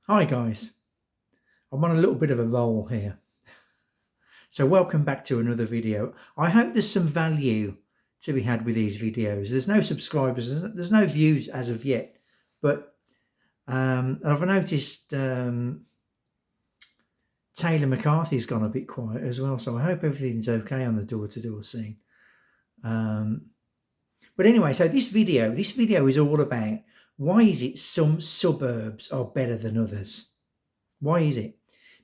Hi guys, I'm on a little bit of a roll here. So welcome back to another video. I hope there's some value to be had with these videos. There's no subscribers, there's no views as of yet, but I've noticed Taylor McCarthy's gone a bit quiet as well, so I hope everything's okay on the door-to-door scene. But anyway, so this video is all about why is it some suburbs are better than others? Why is it?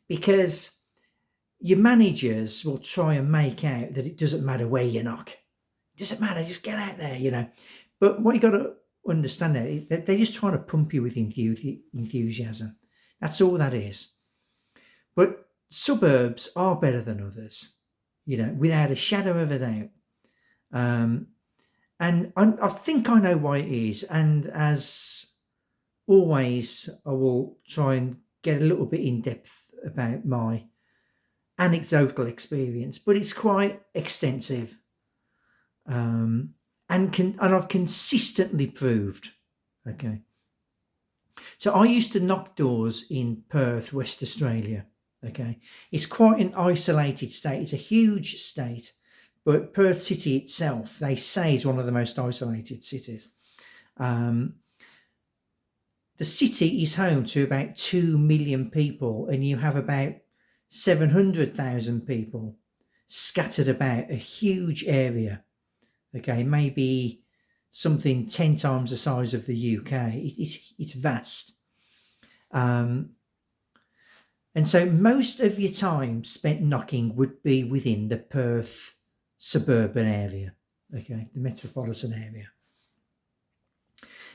Because your managers will try and make out that it doesn't matter where you knock. It doesn't matter, just get out there. But what you got to understand is that they're just trying to pump you with enthusiasm. That's all that is. But suburbs are better than others, without a shadow of a doubt. And I think I know why it is. And as always, I will try and get a little bit in depth about my anecdotal experience, but it's quite extensive, and I've consistently proved. Okay, so I used to knock doors in Perth, West Australia. Okay, it's quite an isolated state. It's a huge state, but Perth City itself, they say, is one of the most isolated cities. The city is home to about 2 million people, and you have about 700,000 people scattered about a huge area. Okay, maybe something 10 times the size of the UK. It's vast. And so most of your time spent knocking would be within the Perth suburban area, okay, the metropolitan area.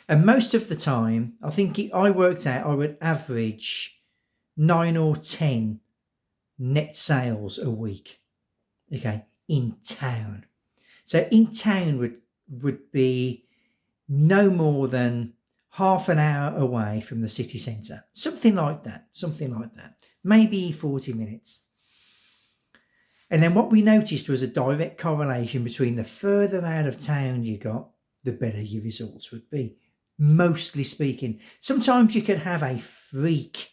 And most of the time, I think I worked out I would average 9 or 10 net sales a week, okay, in town. So in town would be no more than half an hour away from the city centre, something like that, maybe 40 minutes. And then what we noticed was a direct correlation between the further out of town you got, the better your results would be, mostly speaking. Sometimes you could have a freak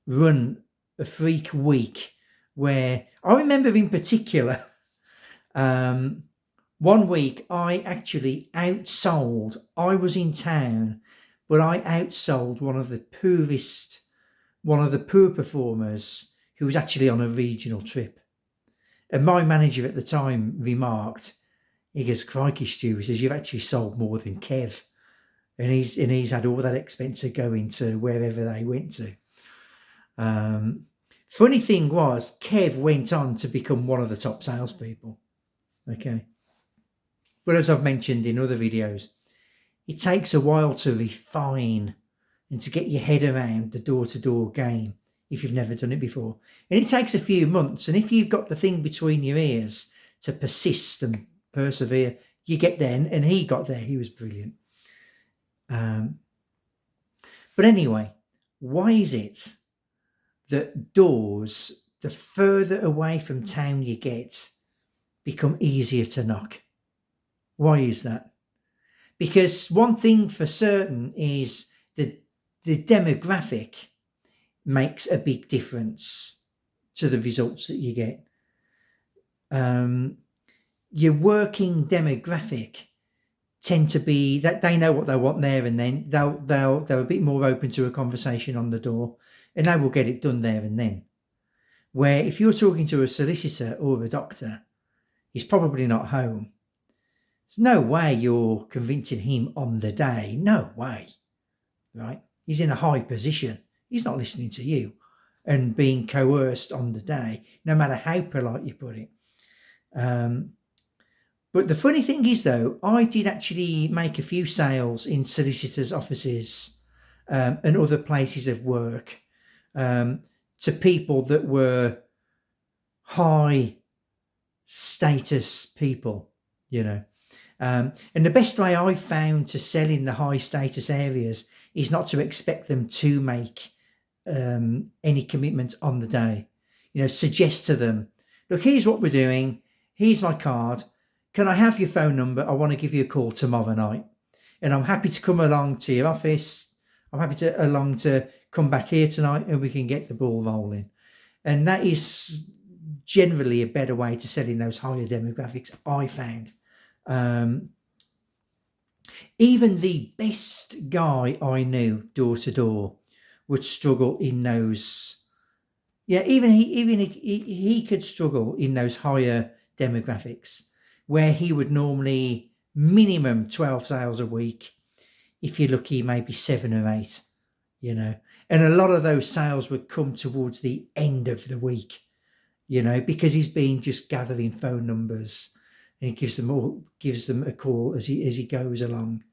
week where I remember in particular, one week I actually outsold, I was in town, but I outsold one of the poor performers who was actually on a regional trip. And my manager at the time remarked, he goes, "Crikey, Stu," he says, "you've actually sold more than Kev." And he's had all that expense of going to wherever they went to. Funny thing was, Kev went on to become one of the top salespeople. Okay. But as I've mentioned in other videos, it takes a while to refine and to get your head around the door-to-door game if you've never done it before. And it takes a few months. And if you've got the thing between your ears to persist and persevere, you get there. And he got there. He was brilliant. But anyway, why is it that doors, the further away from town you get, become easier to knock? Why is that? Because one thing for certain is that the demographic makes a big difference to the results that you get. Your working demographic tend to be that they know what they want there and then. They're a bit more open to a conversation on the door, and they will get it done there and then. Where if you're talking to a solicitor or a doctor, he's probably not home. There's no way you're convincing him on the day. No way, right? He's in a high position. He's not listening to you and being coerced on the day, no matter how polite you put it. But the funny thing is, though, I did actually make a few sales in solicitors' offices and other places of work to people that were high status people, And the best way I found to sell in the high status areas is not to expect them to make any commitment on the day. Suggest to them, look, here's what we're doing. Here's my card. Can I have your phone number? I want to give you a call tomorrow night. And I'm happy to come along to your office. I'm happy to along to come back here tonight and we can get the ball rolling. And that is generally a better way to sell in those higher demographics, I found. Even the best guy I knew door to door would struggle in those. Yeah, even he could struggle in those higher demographics where he would normally minimum 12 sales a week. If you're lucky, maybe 7 or 8, and a lot of those sales would come towards the end of the week, because he's been just gathering phone numbers and he gives them a call as he goes along,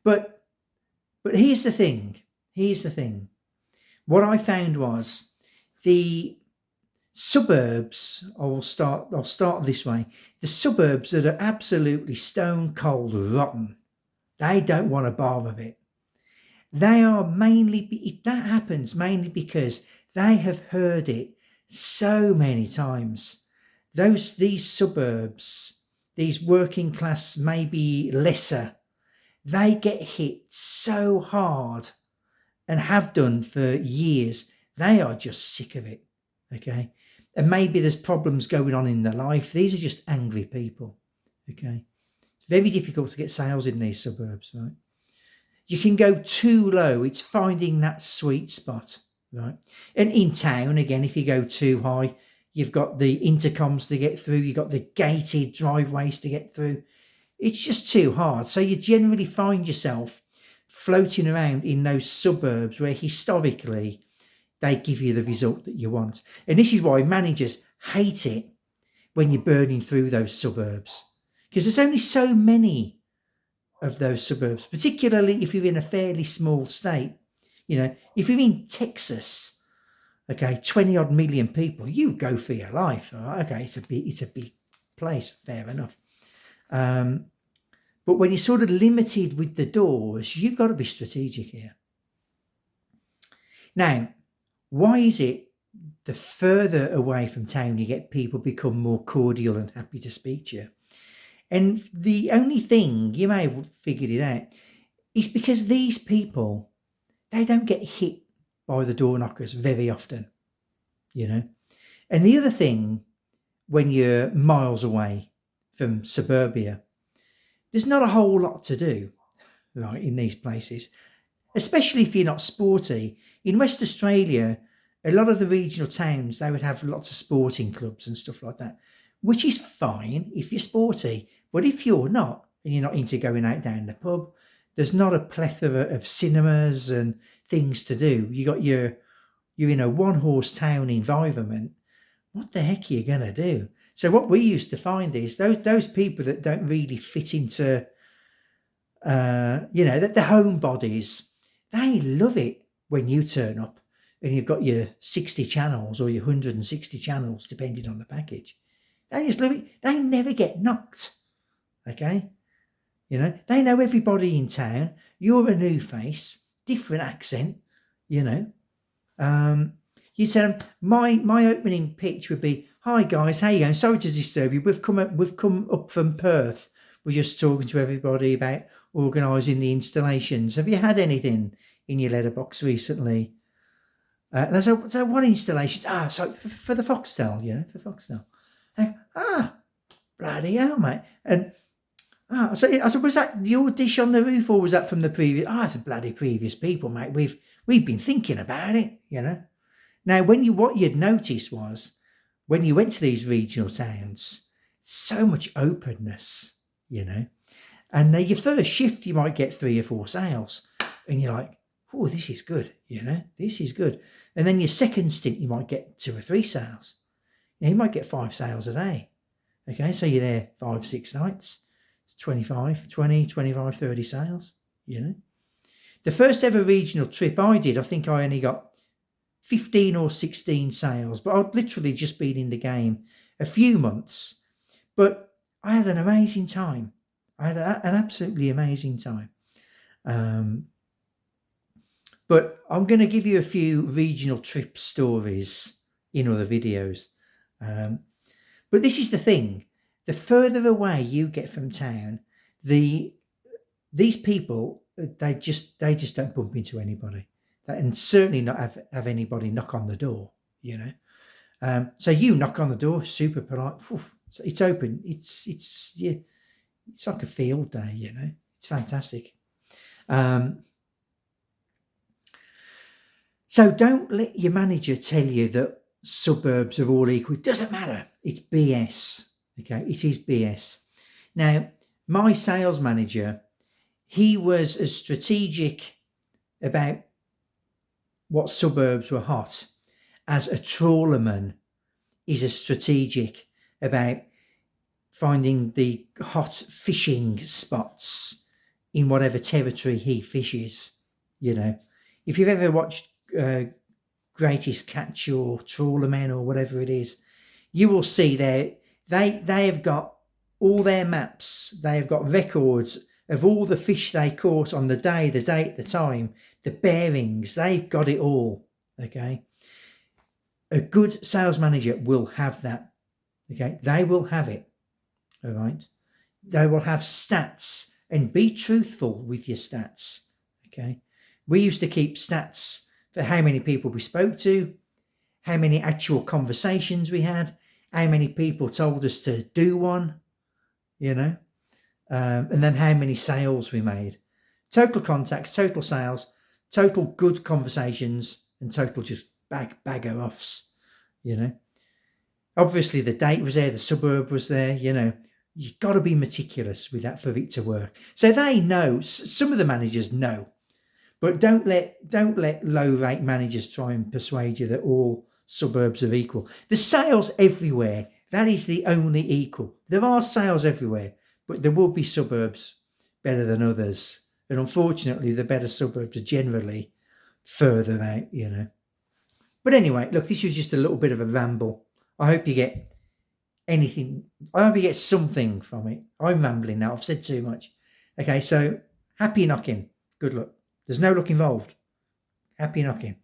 but here's the thing. What I found was the suburbs, I'll start this way. The suburbs that are absolutely stone cold rotten, they don't want a bar of it. That happens mainly because they have heard it so many times. These suburbs, these working class, maybe lesser, they get hit so hard and have done for years. They are just sick of it. Okay. And maybe there's problems going on in their life. These are just angry people. Okay. It's very difficult to get sales in these suburbs, right? You can go too low. It's finding that sweet spot, right? And in town, again, if you go too high, you've got the intercoms to get through. You've got the gated driveways to get through. It's just too hard. So you generally find yourself floating around in those suburbs where historically they give you the result that you want. And this is why managers hate it when you're burning through those suburbs, because there's only so many of those suburbs, particularly if you're in a fairly small state. If you're in Texas, okay, 20 odd million people, you go for your life. Right? Okay, it's a big place, fair enough. But when you're sort of limited with the doors, you've got to be strategic here. Now, why is it the further away from town you get, people become more cordial and happy to speak to you? And the only thing, you may have figured it out, is because these people, they don't get hit by the door knockers very often, And the other thing, when you're miles away from suburbia, there's not a whole lot to do, right, in these places, especially if you're not sporty. In West Australia, a lot of the regional towns, they would have lots of sporting clubs and stuff like that, which is fine if you're sporty. But if you're not, and you're not into going out down the pub, there's not a plethora of cinemas and things to do. You're in a one-horse town environment. What the heck are you going to do? So what we used to find is those people that don't really fit into, that the homebodies, they love it when you turn up and you've got your 60 channels or your 160 channels, depending on the package. They just love it. They never get knocked. Okay? They know everybody in town. You're a new face, different accent, You tell them, my opening pitch would be, "Hi guys, how you going? Sorry to disturb you. We've come up from Perth. We're just talking to everybody about organising the installations. Have you had anything in your letterbox recently?" And I said, "So what installations?" So for the Foxtel, for Foxtel. Bloody hell, mate. And I said, was that your dish on the roof, or was that from the previous? It's a bloody previous people, mate. We've been thinking about it, Now, what you'd notice was, when you went to these regional towns, so much openness, And your first shift, you might get 3 or 4 sales, and you're like, "Oh, this is good, this is good." And then your second stint, you might get 2 or 3 sales. You might get 5 sales a day. Okay, so you're there 5, 6 nights. It's 25, 25, 30 sales, The first ever regional trip I did, I think I only got 15 or 16 sales, but I'd literally just been in the game a few months. But I had an amazing time. I had an absolutely amazing time. But I'm going to give you a few regional trip stories in other videos. But this is the thing. The further away you get from town, these people they just don't bump into anybody, and certainly not have anybody knock on the door. You know, so you knock on the door, super polite. So it's open. It's yeah, it's like a field day. You know, it's fantastic. So don't let your manager tell you that suburbs are all equal. It doesn't matter. It's BS. Okay, it is BS. Now, my sales manager, he was as strategic about what suburbs were hot as a trawlerman is as strategic about finding the hot fishing spots in whatever territory he fishes. You know, if you've ever watched Greatest Catch or Trawlermen or whatever it is, you will see they have got all their maps. They have got records of all the fish they caught on the day, the date, the time, the bearings. They've got it all. Okay. A good sales manager will have that. Okay. They will have it. All right. They will have stats, and be truthful with your stats. Okay. We used to keep stats for how many people we spoke to, how many actual conversations we had, how many people told us to do one, you know, and then how many sales we made. Total contacts, total sales, total good conversations, and total just bagger offs, you know. Obviously, the date was there, the suburb was there, you know. You've got to be meticulous with that for it to work. So they know, some of the managers know, but don't let low rate managers try and persuade you that all suburbs are equal. The sales everywhere, that is the only equal. There are sales everywhere, but there will be suburbs better than others. And unfortunately, the better suburbs are generally further out, you know. But anyway, look, this was just a little bit of a ramble. I hope you get anything. I hope you get something from it. I'm rambling now. I've said too much. Okay, so happy knocking. Good luck. There's no luck involved. Happy knocking.